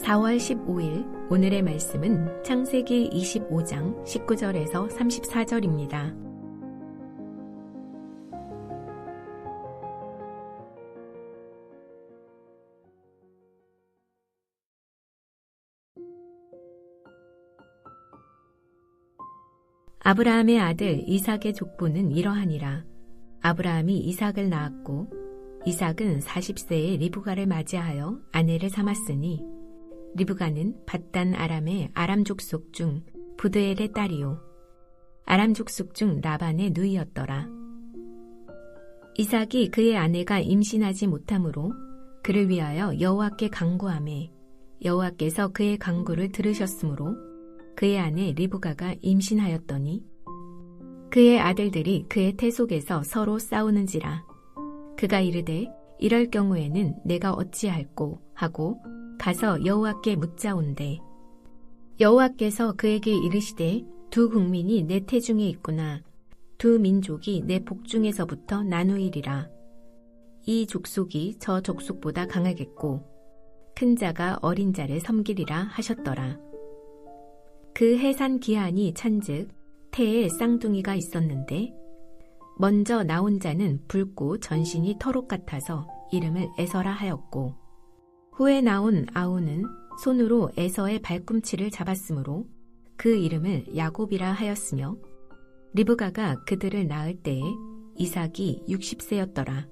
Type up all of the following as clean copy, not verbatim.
4월 15일 오늘의 말씀은 창세기 25장 19절에서 34절입니다. 아브라함의 아들 이삭의 족보는 이러하니라. 아브라함이 이삭을 낳았고 이삭은 40세에 리브가를 맞이하여 아내를 삼았으니 리브가는 밧단 아람의 아람 족속 중 부드엘의 딸이요 아람 족속 중 라반의 누이였더라. 이삭이 그의 아내가 임신하지 못하므로 그를 위하여 여호와께 간구하매 여호와께서 그의 간구를 들으셨으므로 그의 아내 리브가가 임신하였더니 그의 아들들이 그의 태 속에서 서로 싸우는지라. 그가 이르되 이럴 경우에는 내가 어찌할꼬 하고 가서 여호와께 묻자온대. 여호와께서 그에게 이르시되 두 국민이 내 태중에 있구나. 두 민족이 내 복중에서부터 나누이리라. 이 족속이 저 족속보다 강하겠고 큰 자가 어린 자를 섬기리라 하셨더라. 그 해산 기한이 찬즉 태에 쌍둥이가 있었는데 먼저 나온 자는 붉고 전신이 털옷 같아서 이름을 에서라 하였고 후에 나온 아우는 손으로 에서의 발꿈치를 잡았으므로 그 이름을 야곱이라 하였으며 리브가가 그들을 낳을 때에 이삭이 60세였더라.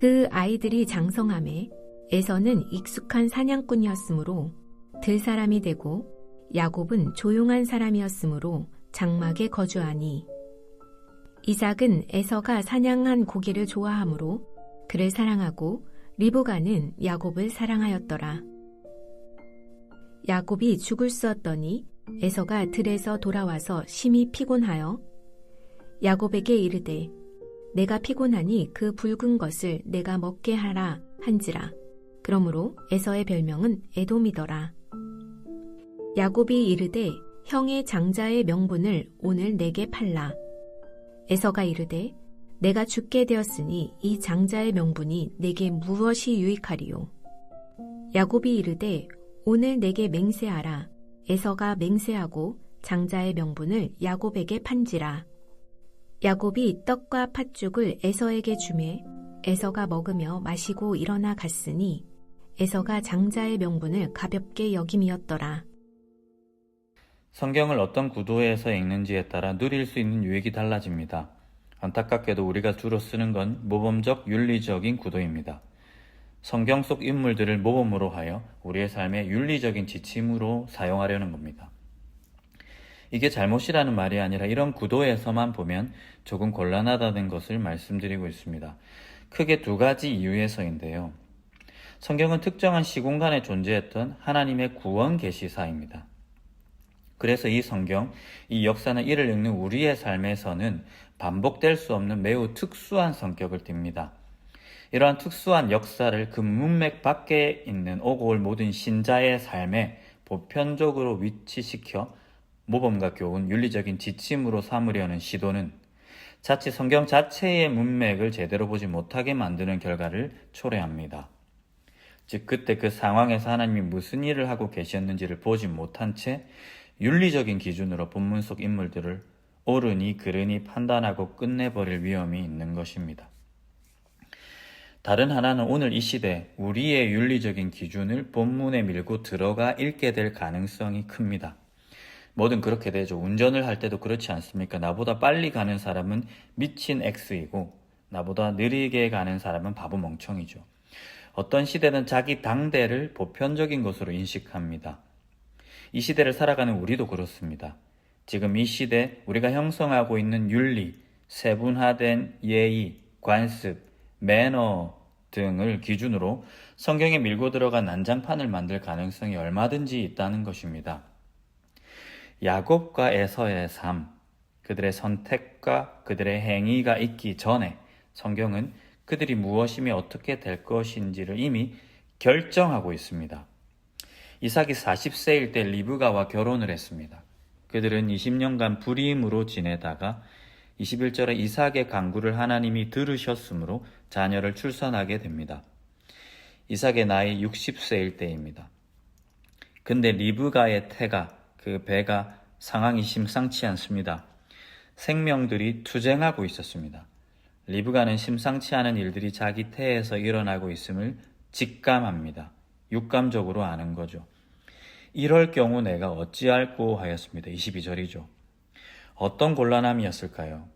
그 아이들이 장성함에 에서는 익숙한 사냥꾼이었으므로 들 사람이 되고 야곱은 조용한 사람이었으므로 장막에 거주하니 이삭은 에서가 사냥한 고기를 좋아하므로 그를 사랑하고 리브가는 야곱을 사랑하였더라. 야곱이 죽을 쑤었더니 에서가 들에서 돌아와서 심히 피곤하여 야곱에게 이르되 내가 피곤하니 그 붉은 것을 내가 먹게 하라 한지라. 그러므로 에서의 별명은 에돔이더라. 야곱이 이르되 형의 장자의 명분을 오늘 내게 팔라. 에서가 이르되 내가 죽게 되었으니 이 장자의 명분이 내게 무엇이 유익하리요. 야곱이 이르되 오늘 내게 맹세하라. 에서가 맹세하고 장자의 명분을 야곱에게 판지라. 야곱이 떡과 팥죽을 에서에게 주매 에서가 먹으며 마시고 일어나 갔으니 에서가 장자의 명분을 가볍게 여김이었더라. 성경을 어떤 구도에서 읽는지에 따라 누릴 수 있는 유익이 달라집니다. 안타깝게도 우리가 주로 쓰는 건 모범적 윤리적인 구도입니다. 성경 속 인물들을 모범으로 하여 우리의 삶의 윤리적인 지침으로 사용하려는 겁니다. 이게 잘못이라는 말이 아니라 이런 구도에서만 보면 조금 곤란하다는 것을 말씀드리고 있습니다. 크게 두 가지 이유에서인데요. 성경은 특정한 시공간에 존재했던 하나님의 구원 계시사입니다. 그래서 이 성경, 이 역사는 이를 읽는 우리의 삶에서는 반복될 수 없는 매우 특수한 성격을 띱니다. 이러한 특수한 역사를 그 문맥 밖에 있는 오고 올 모든 신자의 삶에 보편적으로 위치시켜 모범과 교훈, 윤리적인 지침으로 삼으려는 시도는 자칫 성경 자체의 문맥을 제대로 보지 못하게 만드는 결과를 초래합니다. 즉 그때 그 상황에서 하나님이 무슨 일을 하고 계셨는지를 보지 못한 채 윤리적인 기준으로 본문 속 인물들을 옳으니 그르니 판단하고 끝내버릴 위험이 있는 것입니다. 다른 하나는 오늘 이 시대 우리의 윤리적인 기준을 본문에 밀고 들어가 읽게 될 가능성이 큽니다. 뭐든 그렇게 되죠. 운전을 할 때도 그렇지 않습니까? 나보다 빨리 가는 사람은 미친 X이고 나보다 느리게 가는 사람은 바보 멍청이죠. 어떤 시대는 자기 당대를 보편적인 것으로 인식합니다. 이 시대를 살아가는 우리도 그렇습니다. 지금 이 시대 우리가 형성하고 있는 윤리, 세분화된 예의, 관습, 매너 등을 기준으로 성경에 밀고 들어간 난장판을 만들 가능성이 얼마든지 있다는 것입니다. 야곱과 에서의 삶, 그들의 선택과 그들의 행위가 있기 전에 성경은 그들이 무엇이며 어떻게 될 것인지를 이미 결정하고 있습니다. 이삭이 40세일 때 리브가와 결혼을 했습니다. 그들은 20년간 불임으로 지내다가 21절에 이삭의 간구를 하나님이 들으셨으므로 자녀를 출산하게 됩니다. 이삭의 나이 60세일 때입니다. 근데 리브가의 태가, 그 배가 상황이 심상치 않습니다. 생명들이 투쟁하고 있었습니다. 리브가는 심상치 않은 일들이 자기 태에서 일어나고 있음을 직감합니다. 육감적으로 아는 거죠. 이럴 경우 내가 어찌할꼬 하였습니다. 22절이죠. 어떤 곤란함이었을까요?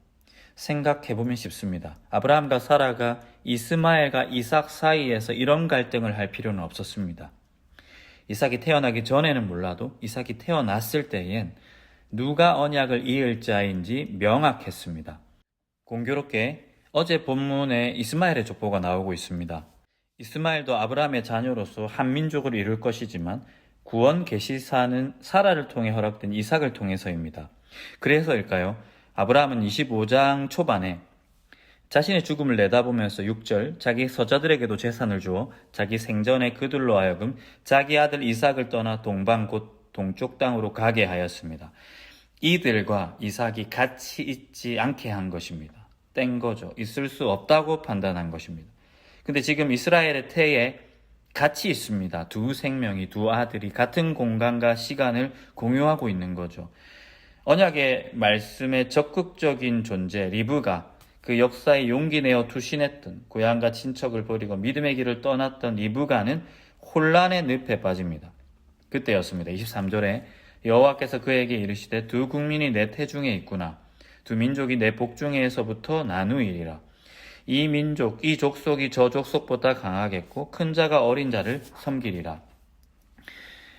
생각해보면 쉽습니다. 아브라함과 사라가 이스마엘과 이삭 사이에서 이런 갈등을 할 필요는 없었습니다. 이삭이 태어나기 전에는 몰라도 이삭이 태어났을 때엔 누가 언약을 이을 자인지 명확했습니다. 공교롭게 어제 본문에 이스마엘의 족보가 나오고 있습니다. 이스마엘도 아브라함의 자녀로서 한 민족을 이룰 것이지만 구원 계시사는 사라를 통해 허락된 이삭을 통해서입니다. 그래서일까요? 아브라함은 25장 초반에 자신의 죽음을 내다보면서 6절 자기 서자들에게도 재산을 주어 자기 생전에 그들로 하여금 자기 아들 이삭을 떠나 동방 곧 동쪽 땅으로 가게 하였습니다. 이들과 이삭이 같이 있지 않게 한 것입니다. 뗀 거죠. 있을 수 없다고 판단한 것입니다. 근데 지금 이스라엘의 태에 같이 있습니다. 두 생명이, 두 아들이 같은 공간과 시간을 공유하고 있는 거죠. 언약의 말씀의 적극적인 존재 리브가 그 역사에 용기 내어 투신했던 고향과 친척을 버리고 믿음의 길을 떠났던 리브가는 혼란의 늪에 빠집니다. 그때였습니다. 23절에 여호와께서 그에게 이르시되 두 국민이 내 태중에 있구나. 두 민족이 내 복중에서부터 나누이리라. 이 민족, 이 족속이 저 족속보다 강하겠고 큰 자가 어린 자를 섬기리라.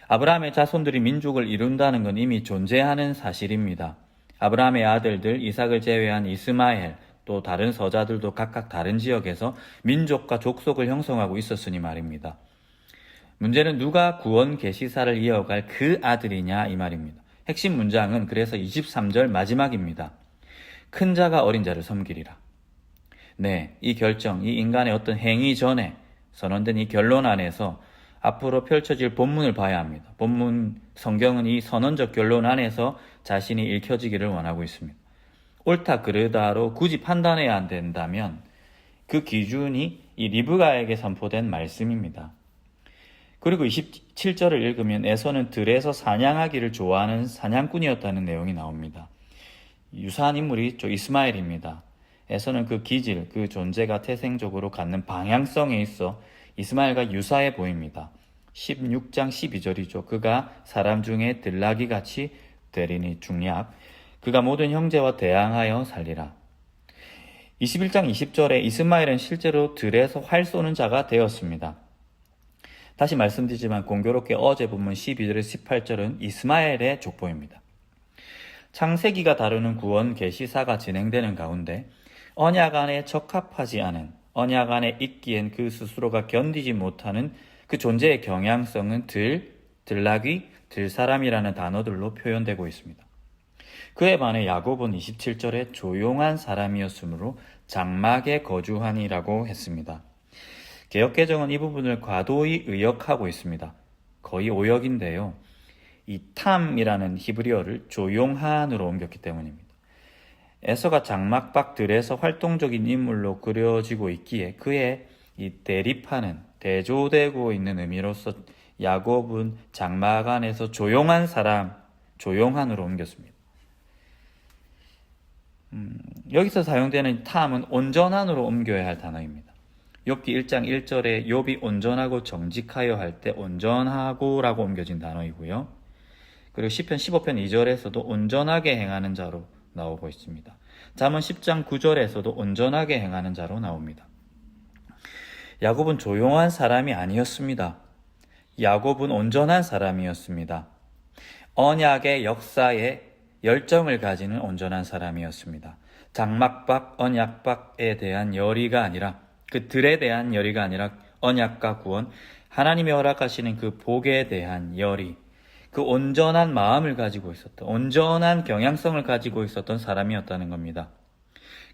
아브라함의 자손들이 민족을 이룬다는 건 이미 존재하는 사실입니다. 아브라함의 아들들 이삭을 제외한 이스마엘 또 다른 서자들도 각각 다른 지역에서 민족과 족속을 형성하고 있었으니 말입니다. 문제는 누가 구원 계시사를 이어갈 그 아들이냐 이 말입니다. 핵심 문장은 그래서 23절 마지막입니다. 큰 자가 어린 자를 섬기리라. 네, 이 결정, 이 인간의 어떤 행위 전에 선언된 이 결론 안에서 앞으로 펼쳐질 본문을 봐야 합니다. 본문 성경은 이 선언적 결론 안에서 자신이 읽혀지기를 원하고 있습니다. 옳다 그르다로 굳이 판단해야 안 된다면 그 기준이 이 리브가에게 선포된 말씀입니다. 그리고 27절을 읽으면 에서는 들에서 사냥하기를 좋아하는 사냥꾼이었다는 내용이 나옵니다. 유사한 인물이 있죠. 이스마엘입니다. 에서는 그 기질, 그 존재가 태생적으로 갖는 방향성에 있어 이스마엘과 유사해 보입니다. 16장 12절이죠. 그가 사람 중에 들나귀같이 되리니 중약. 그가 모든 형제와 대항하여 살리라. 21장 20절에 이스마엘은 실제로 들에서 활 쏘는 자가 되었습니다. 다시 말씀드리지만 공교롭게 어제 본문 12절에서 18절은 이스마엘의 족보입니다. 창세기가 다루는 구원 계시사가 진행되는 가운데 언약 안에 적합하지 않은, 언약 안에 있기엔 그 스스로가 견디지 못하는 그 존재의 경향성은 들나귀, 들사람이라는 단어들로 표현되고 있습니다. 그에 반해 야곱은 27절에 조용한 사람이었으므로 장막에 거주하니라고 했습니다. 개역개정은 이 부분을 과도히 의역하고 있습니다. 거의 오역인데요. 이 탐이라는 히브리어를 조용한으로 옮겼기 때문입니다. 에서가 장막 밖 들에서 활동적인 인물로 그려지고 있기에 그의 이 대립하는, 대조되고 있는 의미로서 야곱은 장막 안에서 조용한 사람, 조용한으로 옮겼습니다. 여기서 사용되는 탐은 온전한으로 옮겨야 할 단어입니다. 욥기 1장 1절에 욥이 온전하고 정직하여 할 때 온전하고라고 옮겨진 단어이고요. 그리고 시편 15편 2절에서도 온전하게 행하는 자로 나오고 있습니다. 잠언 10장 9절에서도 온전하게 행하는 자로 나옵니다. 야곱은 조용한 사람이 아니었습니다. 야곱은 온전한 사람이었습니다. 언약의 역사에 열정을 가지는 온전한 사람이었습니다. 장막 밖, 언약 밖에 대한 열의가 아니라 그 들에 대한 열의가 아니라 언약과 구원, 하나님이 허락하시는 그 복에 대한 열의, 그 온전한 마음을 가지고 있었던, 온전한 경향성을 가지고 있었던 사람이었다는 겁니다.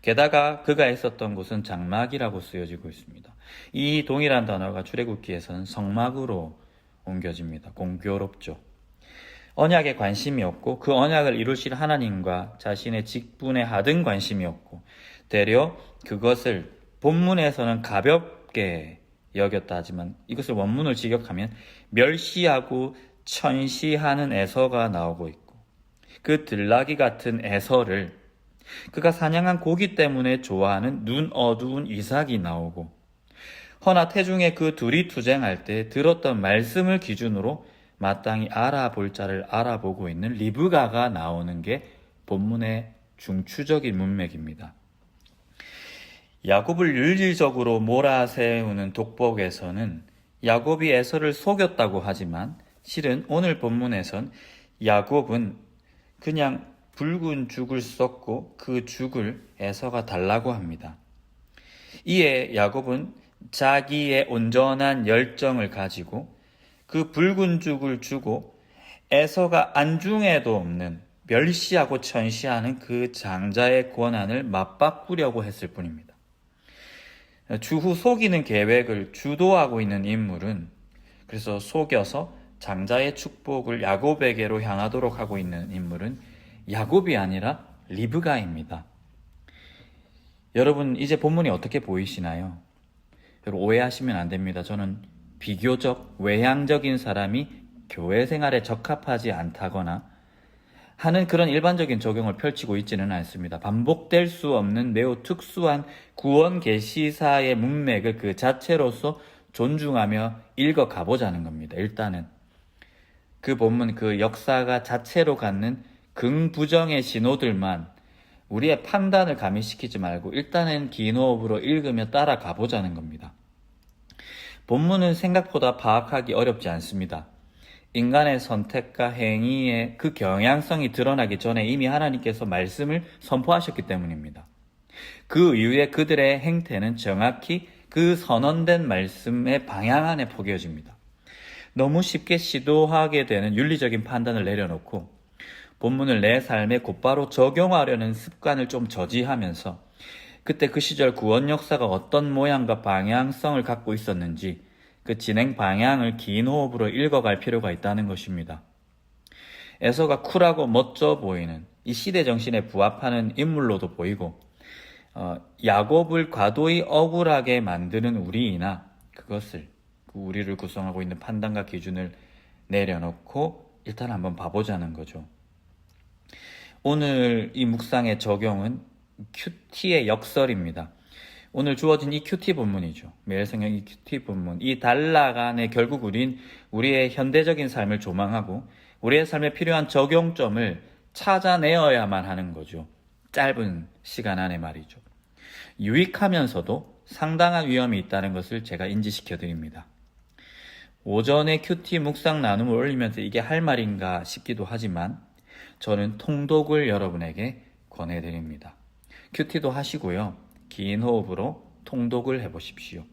게다가 그가 있었던 곳은 장막이라고 쓰여지고 있습니다. 이 동일한 단어가 출애굽기에서는 성막으로 옮겨집니다. 공교롭죠. 언약에 관심이 없고 그 언약을 이루실 하나님과 자신의 직분에 하등 관심이 없고 되려 그것을 본문에서는 가볍게 여겼다 하지만 이것을 원문을 직역하면 멸시하고 천시하는 에서가 나오고 있고, 그 들나귀 같은 에서를 그가 사냥한 고기 때문에 좋아하는 눈 어두운 이삭이 나오고, 허나 태중에 그 둘이 투쟁할 때 들었던 말씀을 기준으로 마땅히 알아볼 자를 알아보고 있는 리브가가 나오는 게 본문의 중추적인 문맥입니다. 야곱을 윤리적으로 몰아세우는 독복에서는 야곱이 에서를 속였다고 하지만, 실은 오늘 본문에선 야곱은 그냥 붉은 죽을 썼고 그 죽을 에서가 달라고 합니다. 이에 야곱은 자기의 온전한 열정을 가지고 그 붉은 죽을 주고 에서가 안중에도 없는 멸시하고 천시하는 그 장자의 권한을 맞바꾸려고 했을 뿐입니다. 추후 속이는 계획을 주도하고 있는 인물은, 그래서 속여서 장자의 축복을 야곱에게로 향하도록 하고 있는 인물은 야곱이 아니라 리브가입니다. 여러분, 이제 본문이 어떻게 보이시나요? 여러분, 오해하시면 안 됩니다. 저는 비교적 외향적인 사람이 교회 생활에 적합하지 않다거나 하는 그런 일반적인 적용을 펼치고 있지는 않습니다. 반복될 수 없는 매우 특수한 구원 계시사의 문맥을 그 자체로서 존중하며 읽어 가보자는 겁니다. 일단은 그 본문, 그 역사가 자체로 갖는 긍부정의 신호들만 우리의 판단을 가미시키지 말고 일단은 긴 호흡으로 읽으며 따라가 보자는 겁니다. 본문은 생각보다 파악하기 어렵지 않습니다. 인간의 선택과 행위의 그 경향성이 드러나기 전에 이미 하나님께서 말씀을 선포하셨기 때문입니다. 그 이후에 그들의 행태는 정확히 그 선언된 말씀의 방향 안에 포개어집니다. 너무 쉽게 시도하게 되는 윤리적인 판단을 내려놓고 본문을 내 삶에 곧바로 적용하려는 습관을 좀 저지하면서 그때 그 시절 구원 역사가 어떤 모양과 방향성을 갖고 있었는지 그 진행 방향을 긴 호흡으로 읽어갈 필요가 있다는 것입니다. 에서가 쿨하고 멋져 보이는 이 시대 정신에 부합하는 인물로도 보이고, 야곱을 과도히 억울하게 만드는 우리이나 그것을, 우리를 구성하고 있는 판단과 기준을 내려놓고 일단 한번 봐보자는 거죠. 오늘 이 묵상의 적용은 큐티의 역설입니다. 오늘 주어진 이 큐티 본문이죠. 매일 성경 이 큐티 본문. 이 단락 안에 결국 우리의 현대적인 삶을 조망하고 우리의 삶에 필요한 적용점을 찾아내어야만 하는 거죠. 짧은 시간 안에 말이죠. 유익하면서도 상당한 위험이 있다는 것을 제가 인지시켜 드립니다. 오전에 큐티 묵상 나눔을 올리면서 이게 할 말인가 싶기도 하지만 저는 통독을 여러분에게 권해드립니다. 큐티도 하시고요. 긴 호흡으로 통독을 해보십시오.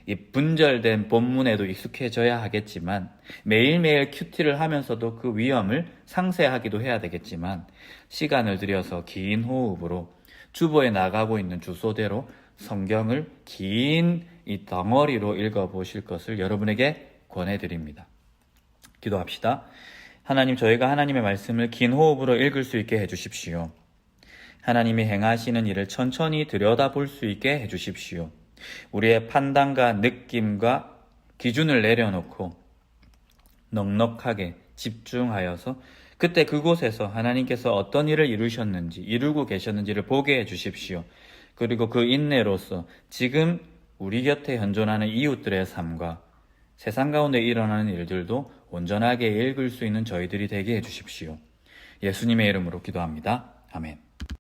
이 분절된 본문에도 익숙해져야 하겠지만 매일매일 큐티를 하면서도 그 위험을 상쇄하기도 해야 되겠지만 시간을 들여서 긴 호흡으로 주보에 나가고 있는 주소대로 성경을 긴 이 덩어리로 읽어보실 것을 여러분에게 권해드립니다. 기도합시다. 하나님, 저희가 하나님의 말씀을 긴 호흡으로 읽을 수 있게 해주십시오. 하나님이 행하시는 일을 천천히 들여다볼 수 있게 해주십시오. 우리의 판단과 느낌과 기준을 내려놓고 넉넉하게 집중하여서 그때 그곳에서 하나님께서 어떤 일을 이루고 계셨는지를 보게 해주십시오. 그리고 그 인내로서 지금 우리 곁에 현존하는 이웃들의 삶과 세상 가운데 일어나는 일들도 온전하게 읽을 수 있는 저희들이 되게 해주십시오. 예수님의 이름으로 기도합니다. 아멘.